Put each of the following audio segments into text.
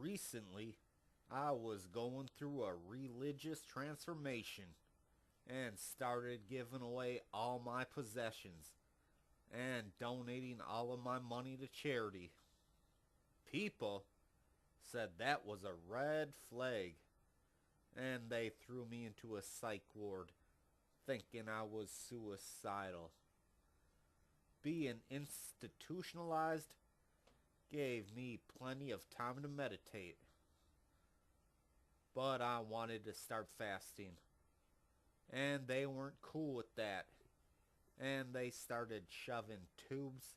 Recently, I was going through a religious transformation and started giving away all my possessions and donating all of my money to charity. People said that was a red flag, and they threw me into a psych ward thinking I was suicidal. Being institutionalized gave me plenty of time to meditate, but I wanted to start fasting, and they weren't cool with that, and they started shoving tubes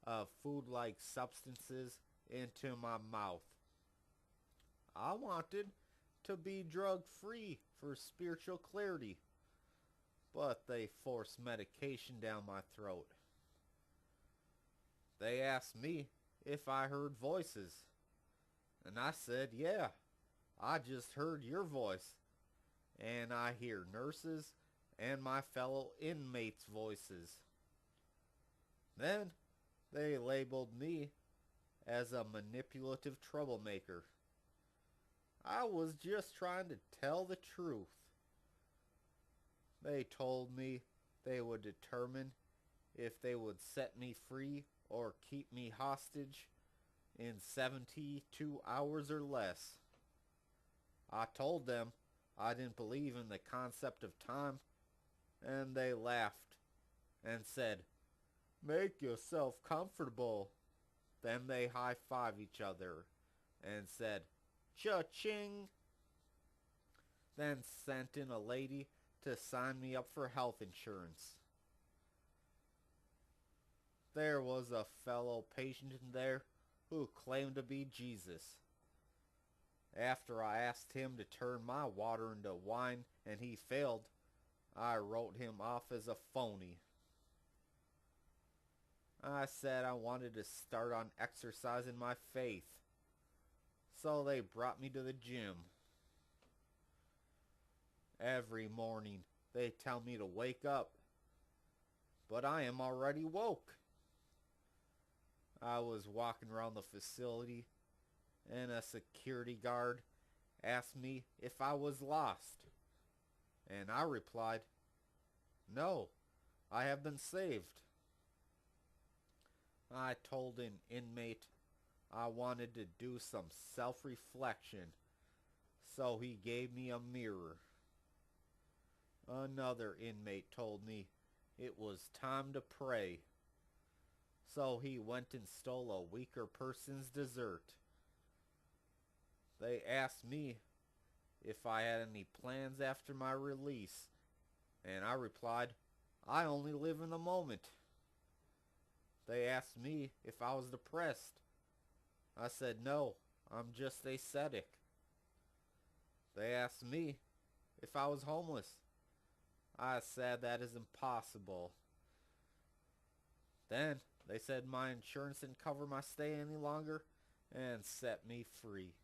of food-like substances into my mouth. I wanted to be drug-free for spiritual clarity, but they forced medication down my throat. They asked me if I heard voices, and I said, yeah, I just heard your voice, and I hear nurses and my fellow inmates' voices. Then they labeled me as a manipulative troublemaker. I was just trying to tell the truth. They told me they would determine if they would set me free or keep me hostage in 72 hours or less. I told them I didn't believe in the concept of time, and they laughed and said, "Make yourself comfortable." Then they high-fived each other and said, "Cha-ching." Then sent in a lady to sign me up for health insurance. There was a fellow patient in there who claimed to be Jesus. After I asked him to turn my water into wine and he failed, I wrote him off as a phony. I said I wanted to start on exercising my faith, so they brought me to the gym. Every morning they tell me to wake up, but I am already woke. I was walking around the facility and a security guard asked me if I was lost, and I replied, "No, I have been saved." I told an inmate I wanted to do some self-reflection, so he gave me a mirror. Another inmate told me it was time to pray, so he went and stole a weaker person's dessert. They asked me if I had any plans after my release, and I replied, "I only live in the moment." They asked me if I was depressed. I said, "No, I'm just ascetic." They asked me if I was homeless. I said that is impossible. Then they said my insurance didn't cover my stay any longer and set me free.